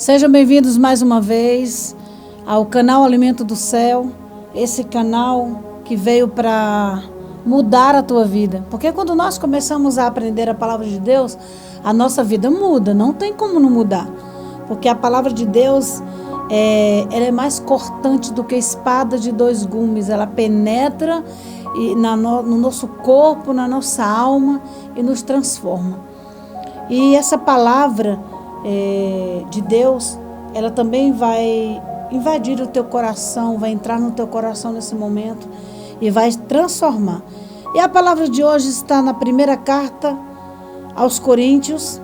Sejam bem-vindos mais uma vez ao canal Alimento do Céu, esse canal que veio para mudar a tua vida. Porque quando nós começamos a aprender a palavra de Deus, a nossa vida muda, não tem como não mudar. Porque a palavra de Deus, ela é mais cortante do que espada de dois gumes, ela penetra no nosso corpo, na nossa alma e nos transforma. E essa palavra de Deus, ela também vai invadir o teu coração, vai entrar no teu coração nesse momento e vai transformar. E a palavra de hoje está na primeira carta aos Coríntios,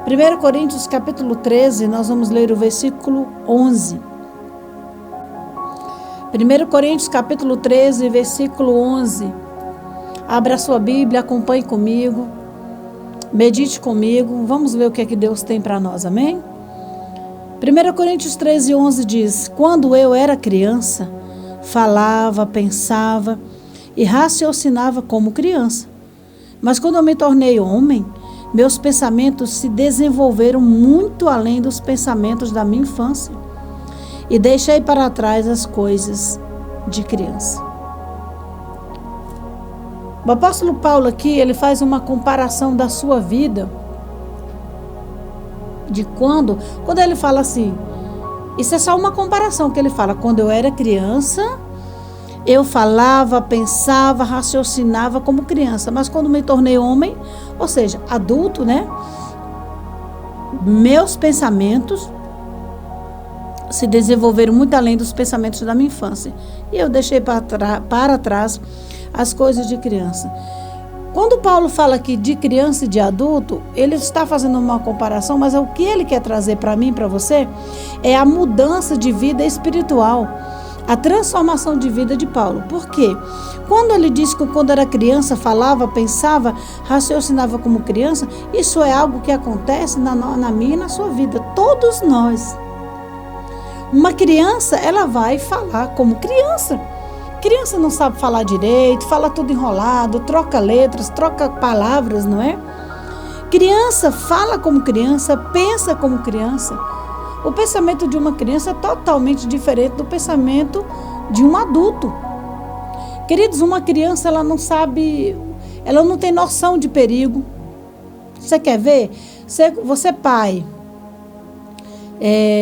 1 Coríntios capítulo 13, nós vamos ler o versículo 11. 1 Coríntios capítulo 13, versículo 11. Abra a sua Bíblia, acompanhe comigo. Medite comigo, vamos ver o que é que Deus tem para nós, amém? 1 Coríntios 13, 11 diz: quando eu era criança, falava, pensava e raciocinava como criança. Mas quando eu me tornei homem, meus pensamentos se desenvolveram muito além dos pensamentos da minha infância e deixei para trás as coisas de criança. O apóstolo Paulo aqui, ele faz uma comparação da sua vida, de quando ele fala assim, isso é só uma comparação que ele fala, quando eu era criança, eu falava, pensava, raciocinava como criança, mas quando me tornei homem, ou seja, adulto, né? Meus pensamentos se desenvolveram muito além dos pensamentos da minha infância, e eu deixei para trás as coisas de criança. Quando Paulo fala aqui de criança e de adulto, ele está fazendo uma comparação, mas o que ele quer trazer para mim e para você é a mudança de vida espiritual, a transformação de vida de Paulo. Por quê? Quando ele diz que quando era criança falava, pensava, raciocinava como criança, isso é algo que acontece na minha e na sua vida, todos nós. Uma criança, ela vai falar como criança. Criança não sabe falar direito, fala tudo enrolado, troca letras, troca palavras, não é? Criança fala como criança, pensa como criança. O pensamento de uma criança é totalmente diferente do pensamento de um adulto. Queridos, uma criança, ela não sabe, ela não tem noção de perigo. Você quer ver? Você pai,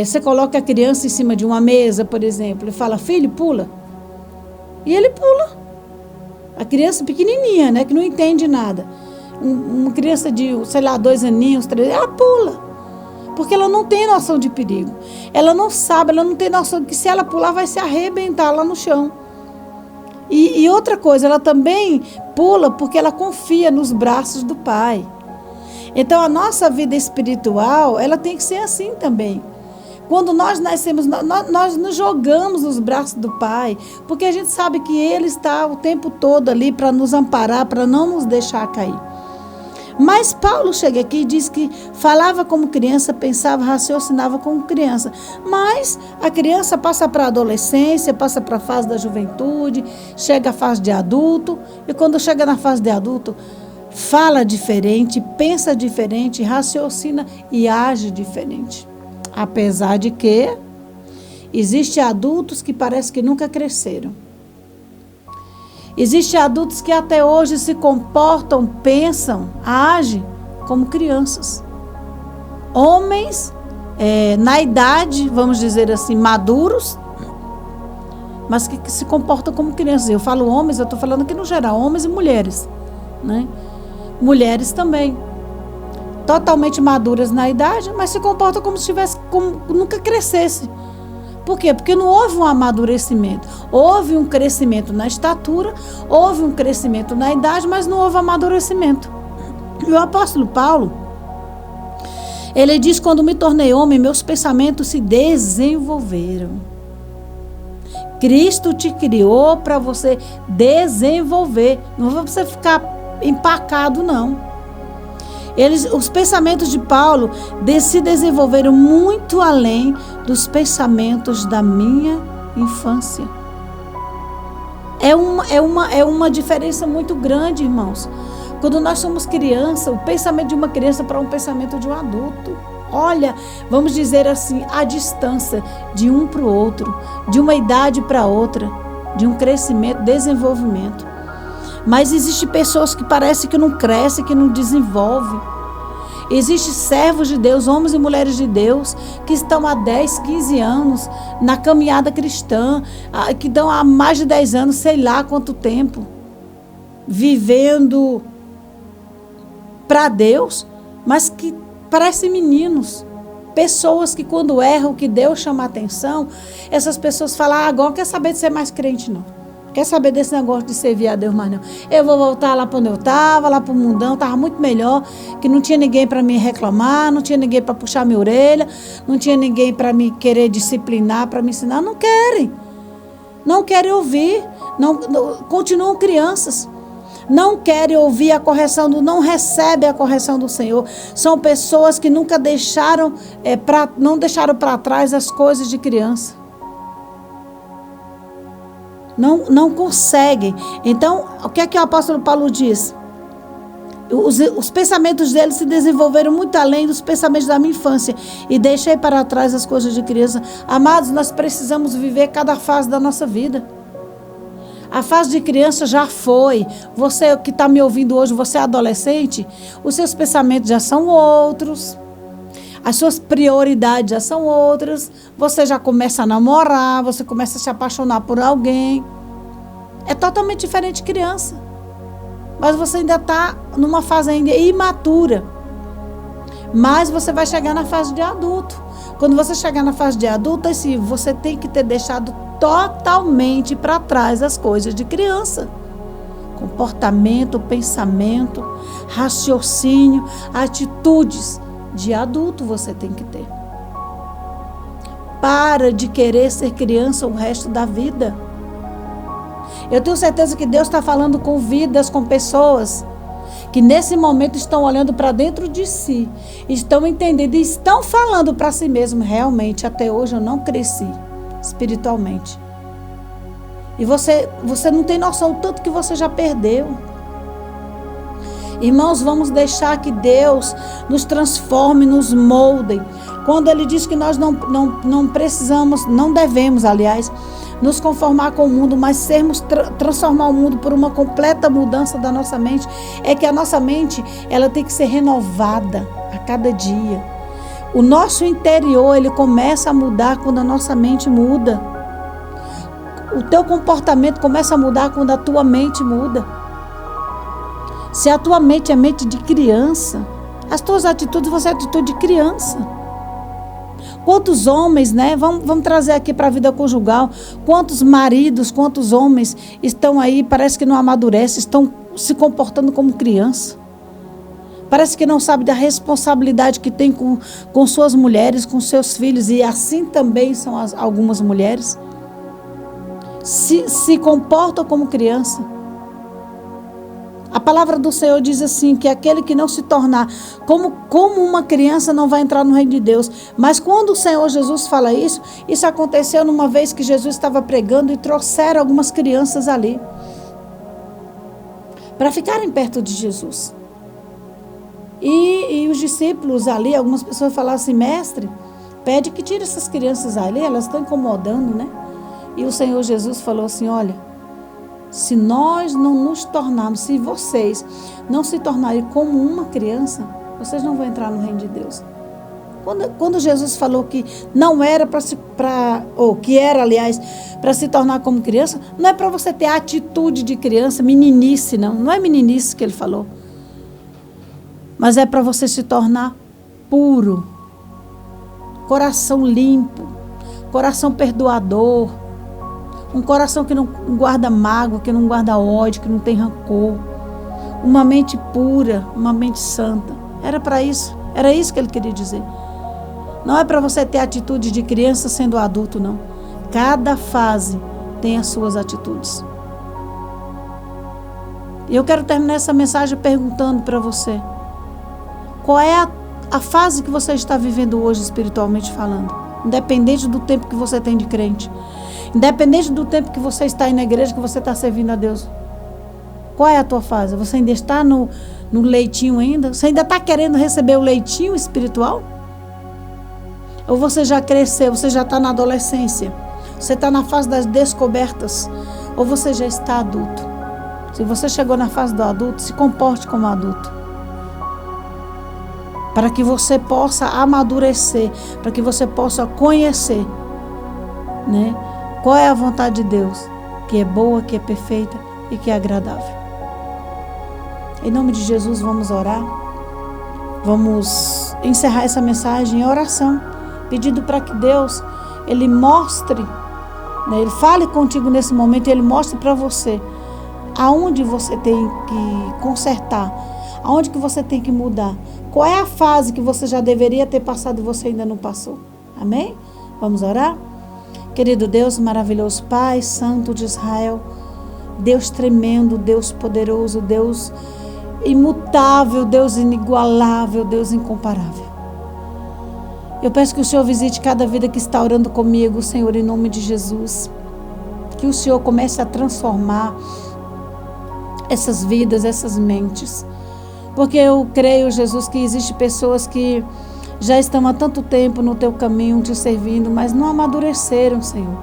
você coloca a criança em cima de uma mesa, por exemplo, e fala, filho, pula. E ele pula. A criança pequenininha, né, que não entende nada. Uma criança de, 2 aninhos, 3, ela pula. Porque ela não tem noção de perigo. Ela não sabe, ela não tem noção de que se ela pular vai se arrebentar lá no chão. E outra coisa, ela também pula porque ela confia nos braços do pai. Então a nossa vida espiritual, ela tem que ser assim também. Quando nós nascemos, nós nos jogamos nos braços do Pai, porque a gente sabe que Ele está o tempo todo ali para nos amparar, para não nos deixar cair. Mas Paulo chega aqui e diz que falava como criança, pensava, raciocinava como criança. Mas a criança passa para a adolescência, passa para a fase da juventude, chega à fase de adulto, e quando chega na fase de adulto, fala diferente, pensa diferente, raciocina e age diferente. Apesar de que existem adultos que parece que nunca cresceram. Existem adultos que até hoje se comportam, pensam, agem como crianças. Homens, na idade, vamos dizer assim, maduros, mas que se comportam como crianças. Eu falo homens, eu estou falando aqui no geral, homens e mulheres, né? Mulheres também. Totalmente maduras na idade, mas se comportam como se tivesse, como nunca crescesse. Por quê? Porque não houve um amadurecimento. Houve um crescimento na estatura, houve um crescimento na idade, mas não houve amadurecimento. E o apóstolo Paulo, ele diz, quando me tornei homem, meus pensamentos se desenvolveram. Cristo te criou para você desenvolver, não para você ficar empacado, não. Os pensamentos de Paulo se desenvolveram muito além dos pensamentos da minha infância. É uma diferença muito grande, irmãos. Quando nós somos criança, o pensamento de uma criança para um pensamento de um adulto. olha, vamos dizer assim, a distância de um para o outro, de uma idade para outra, de um crescimento, desenvolvimento. Mas existem pessoas que parece que não crescem, que não desenvolvem. Existem servos de Deus, homens e mulheres de Deus, que estão há 10, 15 anos na caminhada cristã, que estão há mais de 10 anos, sei lá quanto tempo, vivendo para Deus, mas que parecem meninos. Pessoas que quando erram, que Deus chama a atenção, essas pessoas falam, agora não quer saber de ser mais crente não. Quer saber desse negócio de servir a Deus mais não. Eu vou voltar lá para onde eu estava, lá para o mundão, estava muito melhor, que não tinha ninguém para me reclamar, não tinha ninguém para puxar minha orelha, não tinha ninguém para me querer disciplinar, para me ensinar. Não querem. Não querem ouvir. Continuam crianças. Não querem ouvir a correção, não recebem a correção do Senhor. São pessoas que nunca deixaram, não deixaram para trás as coisas de criança. Não conseguem. Então, o que é que o apóstolo Paulo diz? Os pensamentos dele se desenvolveram muito além dos pensamentos da minha infância e deixei para trás as coisas de criança. Amados, nós precisamos viver cada fase da nossa vida. A fase de criança já foi. Você que está me ouvindo hoje, você é adolescente, os seus pensamentos já são outros. As suas prioridades já são outras. Você já começa a namorar, você começa a se apaixonar por alguém. É totalmente diferente de criança. Mas você ainda está numa fase ainda imatura. Mas você vai chegar na fase de adulto. Quando você chegar na fase de adulto, assim, você tem que ter deixado totalmente para trás as coisas de criança. Comportamento, pensamento, raciocínio, atitudes de adulto você tem que ter. Para de querer ser criança o resto da vida. Eu tenho certeza que Deus está falando com vidas, com pessoas que nesse momento estão olhando para dentro de si, estão entendendo e estão falando para si mesmo, realmente, até hoje eu não cresci espiritualmente. E você não tem noção do tanto que você já perdeu. Irmãos, vamos deixar que Deus nos transforme, nos molde. Quando Ele diz que nós não precisamos, não devemos, aliás, nos conformar com o mundo, mas transformar o mundo por uma completa mudança da nossa mente, é que a nossa mente, ela tem que ser renovada a cada dia. O nosso interior, ele começa a mudar quando a nossa mente muda. O teu comportamento começa a mudar quando a tua mente muda. Se a tua mente é mente de criança, as tuas atitudes vão ser atitude de criança. Quantos homens, né? Vamos trazer aqui para a vida conjugal. Quantos maridos, quantos homens estão aí, parece que não amadurecem, estão se comportando como criança. Parece que não sabe da responsabilidade que tem com suas mulheres, com seus filhos. E assim também são algumas mulheres. Se comportam como criança. A palavra do Senhor diz assim, que aquele que não se tornar como uma criança não vai entrar no reino de Deus. Mas quando o Senhor Jesus fala isso aconteceu numa vez que Jesus estava pregando e trouxeram algumas crianças ali para ficarem perto de Jesus. E os discípulos ali, algumas pessoas falaram assim, mestre, pede que tire essas crianças ali, elas estão incomodando, né? E o Senhor Jesus falou assim, olha, se nós não nos tornarmos, se vocês não se tornarem como uma criança, vocês não vão entrar no reino de Deus. Quando Jesus falou que não era que era, aliás, para se tornar como criança, não é para você ter atitude de criança, meninice, não é meninice que ele falou. Mas é para você se tornar puro, coração limpo, coração perdoador, um coração que não guarda mágoa, que não guarda ódio, que não tem rancor, uma mente pura, uma mente santa. Era para isso, era isso que ele queria dizer. Não é para você ter atitude de criança sendo adulto, não. Cada fase tem as suas atitudes. E eu quero terminar essa mensagem perguntando para você, qual é a fase que você está vivendo hoje, espiritualmente falando? Independente do tempo que você tem de crente. Independente do tempo que você está aí na igreja, que você está servindo a Deus. Qual é a tua fase? Você ainda está no leitinho ainda? Você ainda está querendo receber o leitinho espiritual? Ou você já cresceu, você já está na adolescência, você está na fase das descobertas, ou você já está adulto. Se você chegou na fase do adulto, se comporte como adulto. Para que você possa amadurecer, para que você possa conhecer, né, qual é a vontade de Deus, que é boa, que é perfeita e que é agradável. Em nome de Jesus, vamos orar. Vamos encerrar essa mensagem em oração, pedindo para que Deus, Ele mostre, né, Ele fale contigo nesse momento e Ele mostre para você aonde você tem que consertar, aonde que você tem que mudar, qual é a fase que você já deveria ter passado e você ainda não passou. Amém? Vamos orar? Querido Deus, maravilhoso Pai, Santo de Israel, Deus tremendo, Deus poderoso, Deus imutável, Deus inigualável, Deus incomparável. Eu peço que o Senhor visite cada vida que está orando comigo, Senhor, em nome de Jesus. Que o Senhor comece a transformar essas vidas, essas mentes. Porque eu creio, Jesus, que existem pessoas que já estão há tanto tempo no teu caminho te servindo, mas não amadureceram, Senhor.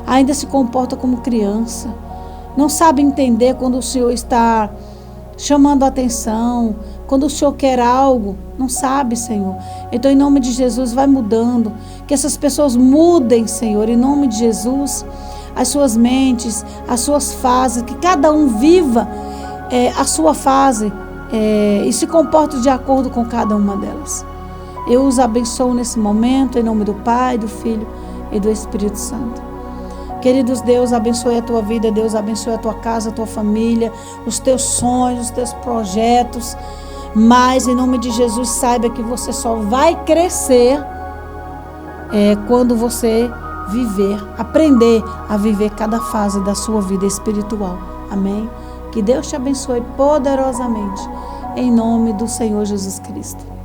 Ainda se comportam como criança. Não sabem entender quando o Senhor está chamando a atenção, quando o Senhor quer algo, não sabe, Senhor. Então, em nome de Jesus, vai mudando. Que essas pessoas mudem, Senhor, em nome de Jesus, as suas mentes, as suas fases, que cada um viva a sua fase e se comporte de acordo com cada uma delas. Eu os abençoo nesse momento, em nome do Pai, do Filho e do Espírito Santo. Queridos, Deus abençoe a tua vida, Deus abençoe a tua casa, a tua família, os teus sonhos, os teus projetos. Mas, em nome de Jesus, saiba que você só vai crescer quando você aprender a viver cada fase da sua vida espiritual. Amém? Que Deus te abençoe poderosamente, em nome do Senhor Jesus Cristo.